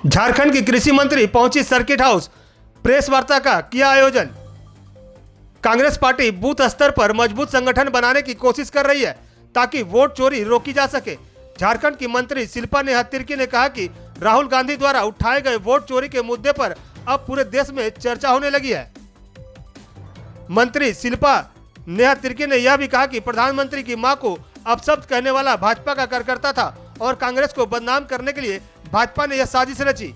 झारखंड की कृषि मंत्री पहुंची सर्किट हाउस, प्रेस वार्ता का किया आयोजन। कांग्रेस पार्टी बूथ स्तर पर मजबूत संगठन बनाने की कोशिश कर रही है ताकि वोट चोरी रोकी जा सके। झारखंड की मंत्री शिल्पा नेहा तिर्की ने कहा कि राहुल गांधी द्वारा उठाए गए वोट चोरी के मुद्दे पर अब पूरे देश में चर्चा होने लगी है। मंत्री शिल्पा नेहा तिर्की ने यह भी कहा कि प्रधानमंत्री की मां को अपशब्द कहने वाला भाजपा का कार्यकर्ता था और कांग्रेस को बदनाम करने के लिए भाजपा ने यह साजिश रची।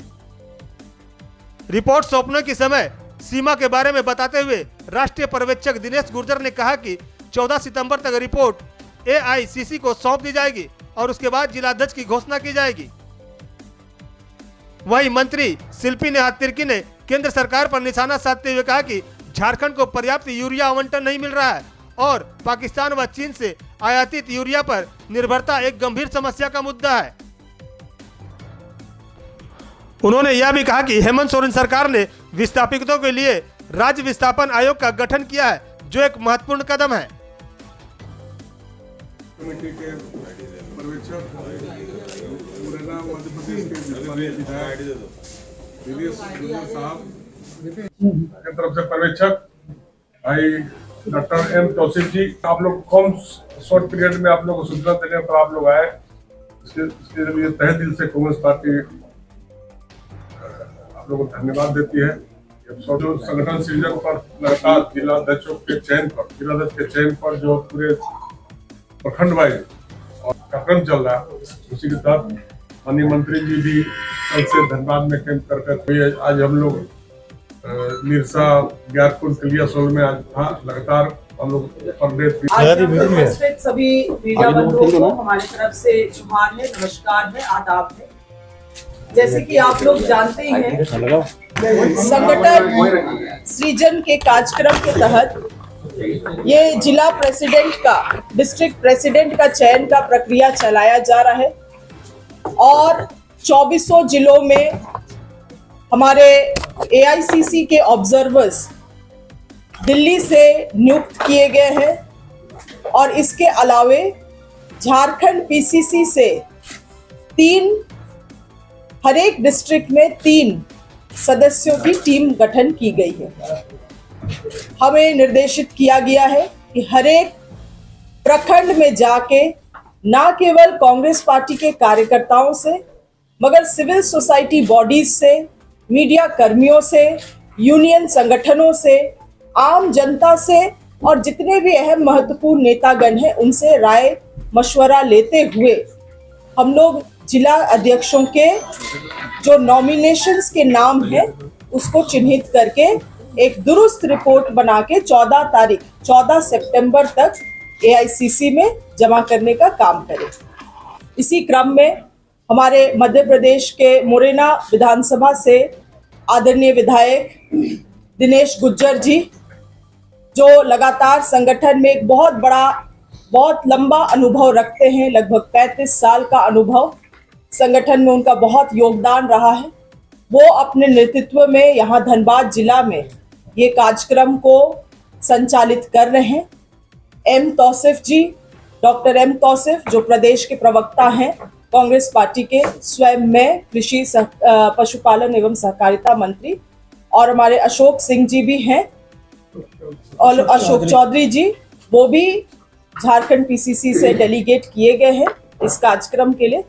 रिपोर्ट सौंपने के समय सीमा के बारे में बताते हुए राष्ट्रीय पर्यवेक्षक दिनेश गुर्जर ने कहा कि 14 सितंबर तक रिपोर्ट एआईसीसी को सौंप दी जाएगी और उसके बाद जिलाध्यक्ष की घोषणा की जाएगी। वहीं मंत्री शिल्पी नेहा तिर्की ने केंद्र सरकार पर निशाना साधते हुए कहा कि झारखंड को पर्याप्त यूरिया आवंटन नहीं मिल रहा है और पाकिस्तान व चीन से आयातित यूरिया पर निर्भरता एक गंभीर समस्या का मुद्दा है। उन्होंने यह भी कहा कि हेमंत सोरेन सरकार ने विस्थापितों के लिए राज्य विस्थापन आयोग का गठन किया है, जो एक महत्वपूर्ण कदम है। कमेटी के पर्यवेक्षक मुरैना मध्य प्रदेश के स्थानीय विधायक दिनेश गुर्जर साहब की तरफ से पर्यवेक्षक भाई डॉक्टर एम तौसीफ जी, आप लोग कम शॉर्ट पीरियड में आप लोग को सूचना देने पर आप लोग आए, इसके लिए तहे दिल से कांग्रेस पार्टी आप लोगों को धन्यवाद देती है। जो संगठन सृजन पर लगातार जिलाध्यक्षों के चयन पर जो पूरे प्रखंड वाइज और कार्यक्रम चल रहा है, उसी के तहत माननीय मंत्री जी भी कल से धनबाद में कैंप कर आज हम लोग निरसा ग्यारकुंड कलिया सोल में आज था। लगातार हम लोग उपस्थित सभी मीडिया बंधुओं को हमारी तरफ से जुमान है, नमस्कार है, आदाब है। जैसे कि आप लोग जानते ही हैं, संगठन सृजन के कार्यक्रम के तहत ये जिला प्रेसिडेंट का, डिस्ट्रिक्ट प्रेसिडेंट का चयन का प्रक्रिया चलाया जा रहा है और 24 जिलों में हमारे एआईसीसी के ऑब्जर्वर्स दिल्ली से नियुक्त किए गए हैं और इसके अलावे झारखंड पीसीसी से हर एक डिस्ट्रिक्ट में 3 सदस्यों की टीम गठन की गई है। हमें निर्देशित किया गया है कि हर एक प्रखंड में जाके न केवल कांग्रेस पार्टी के कार्यकर्ताओं से मगर सिविल सोसाइटी बॉडीज से, मीडिया कर्मियों से, यूनियन संगठनों से, आम जनता से और जितने भी अहम महत्वपूर्ण नेतागण हैं उनसे राय मशवरा लेते हुए हम लोग जिला अध्यक्षों के जो नॉमिनेशंस के नाम हैं उसको चिन्हित करके एक दुरुस्त रिपोर्ट बना के 14 सितंबर तक एआईसीसी में जमा करने का काम करें। इसी क्रम में हमारे मध्य प्रदेश के मुरैना विधानसभा से आदरणीय विधायक दिनेश गुर्जर जी, जो लगातार संगठन में एक बहुत लंबा अनुभव रखते हैं, लगभग 35 साल का अनुभव संगठन में उनका बहुत योगदान रहा है, वो अपने नेतृत्व में यहाँ धनबाद जिला में ये कार्यक्रम को संचालित कर रहे हैं। एम तौसीफ जी, डॉक्टर एम तौसीफ जो प्रदेश के प्रवक्ता हैं कांग्रेस पार्टी के, स्वयं मैं कृषि पशुपालन एवं सहकारिता मंत्री, और हमारे अशोक सिंह जी भी हैं और अशोक चौधरी जी, वो भी झारखंड पीसीसी से डेलीगेट किए गए हैं इस कार्यक्रम के लिए।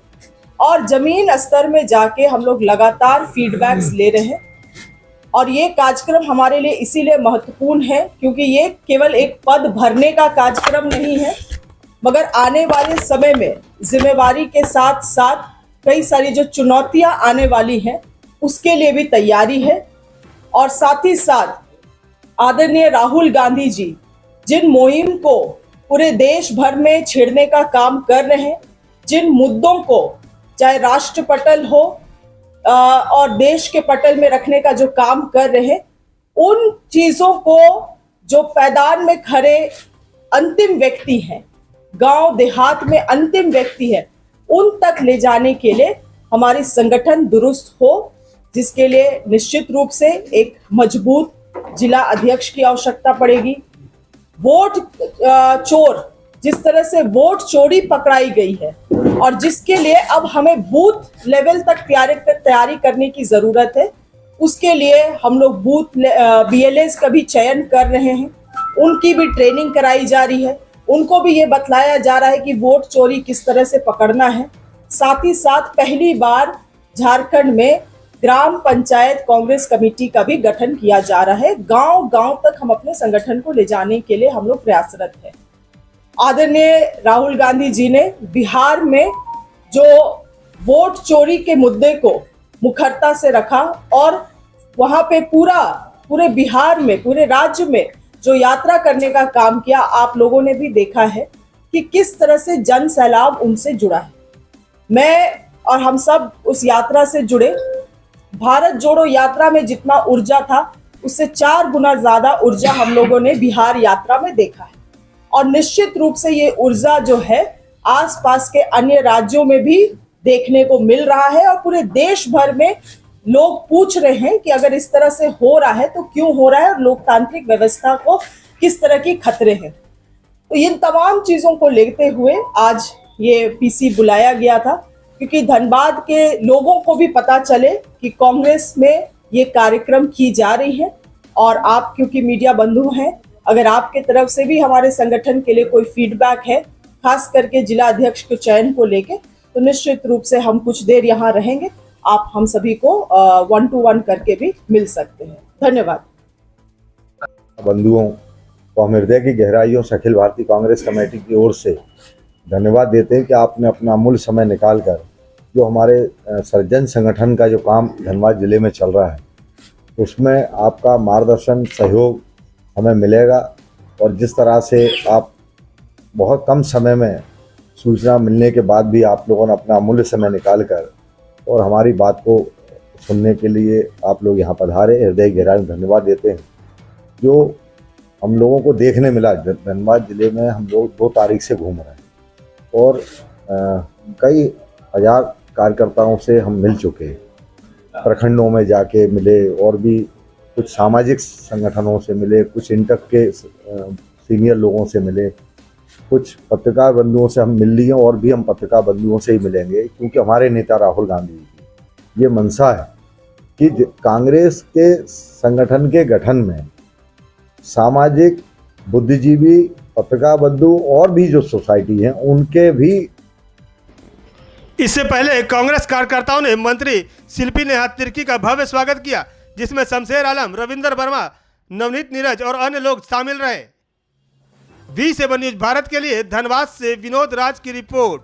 और जमीन स्तर में जाके हम लोग लगातार फीडबैक्स ले रहे हैं और ये कार्यक्रम हमारे लिए इसीलिए महत्वपूर्ण है क्योंकि ये केवल एक पद भरने का कार्यक्रम नहीं है, मगर आने वाले समय में जिम्मेवारी के साथ साथ कई सारी जो चुनौतियां आने वाली हैं उसके लिए भी तैयारी है। और साथ ही साथ आदरणीय राहुल गांधी जी जिन मुहिम को पूरे देश भर में छेड़ने का काम कर रहे हैं, जिन मुद्दों को चाहे राष्ट्र पटल हो और देश के पटल में रखने का जो काम कर रहे हैं, उन चीजों को जो पैदान में खड़े अंतिम व्यक्ति हैं, गांव देहात में अंतिम व्यक्ति है, उन तक ले जाने के लिए हमारी संगठन दुरुस्त हो, जिसके लिए निश्चित रूप से एक मजबूत जिला अध्यक्ष की आवश्यकता पड़ेगी। वोट चोर जिस तरह से वोट चोरी पकड़ाई गई है और जिसके लिए अब हमें बूथ लेवल तक तैयारी करने की जरूरत है, उसके लिए हम लोग बूथ BLAs का भी चयन कर रहे हैं, उनकी भी ट्रेनिंग कराई जा रही है, उनको भी ये बतलाया जा रहा है कि वोट चोरी किस तरह से पकड़ना है। साथ ही साथ पहली बार झारखंड में ग्राम पंचायत कांग्रेस कमेटी का भी गठन किया जा रहा है। गांव गांव तक हम अपने संगठन को ले जाने के लिए हम लोग प्रयासरत हैं। आदरणीय राहुल गांधी जी ने बिहार में जो वोट चोरी के मुद्दे को मुखरता से रखा और वहां पे पूरे बिहार में, पूरे राज्य में जो यात्रा करने का काम किया, आप लोगों ने भी देखा है कि किस तरह से जन सैलाब उनसे जुड़ा है। मैं और हम सब उस यात्रा से जुड़े। भारत जोड़ो यात्रा में जितना ऊर्जा था, उससे 4 गुना ज्यादा ऊर्जा हम लोगों ने बिहार यात्रा में देखा है। और निश्चित रूप से ये ऊर्जा जो है आसपास के अन्य राज्यों में भी देखने को मिल रहा है और पूरे देश भर में लोग पूछ रहे हैं कि अगर इस तरह से हो रहा है तो क्यों हो रहा है और लोकतांत्रिक व्यवस्था को किस तरह की खतरे हैं। तो इन तमाम चीजों को लेते हुए आज ये PC बुलाया गया था, क्योंकि धनबाद के लोगों को भी पता चले कि कांग्रेस में ये कार्यक्रम की जा रही है। और आप क्योंकि मीडिया बंधु हैं, अगर आपके तरफ से भी हमारे संगठन के लिए कोई फीडबैक है, खास करके जिला अध्यक्ष के चयन को लेके, तो निश्चित रूप से हम कुछ देर यहाँ रहेंगे। आप हम सभी को 1-to-1 करके भी मिल सकते हैं। धन्यवाद। बंधुओं को हम हृदय की गहराइयों से अखिल भारतीय कांग्रेस कमेटी की ओर से धन्यवाद देते हैं कि आपने अपना अमूल्य समय निकालकर जो हमारे सर्जन संगठन का जो काम धनबाद जिले में चल रहा है, उसमें आपका मार्गदर्शन सहयोग हमें मिलेगा। और जिस तरह से आप बहुत कम समय में सूचना मिलने के बाद भी आप लोगों ने अपना अमूल्य समय निकाल कर और हमारी बात को सुनने के लिए आप लोग यहाँ पधारे, हृदय गहराई में धन्यवाद देते हैं। जो हम लोगों को देखने मिला, धनबाद जिले में हम लोग 2 तारीख से घूम रहे हैं और कई हजार कार्यकर्ताओं से हम मिल चुके हैं, प्रखंडों में जाके मिले और भी कुछ सामाजिक संगठनों से मिले, कुछ इंटक के सीनियर लोगों से मिले, कुछ पत्रकार बंधुओं से हम मिल लिए और भी हम पत्रकार बंधुओं से ही मिलेंगे, क्योंकि हमारे नेता राहुल गांधी की ये मंशा है कि कांग्रेस के संगठन के गठन में सामाजिक, बुद्धिजीवी, पत्रकार बंधु और भी जो सोसाइटी हैं उनके भी। इससे पहले कांग्रेस कार्यकर्ताओं ने मंत्री शिल्पी नेहा तिर्की का भव्य स्वागत किया, जिसमें शमशेर आलम, रविंदर वर्मा, नवनीत नीरज और अन्य लोग शामिल रहे। V7 न्यूज भारत के लिए धनबाद से विनोद राज की रिपोर्ट।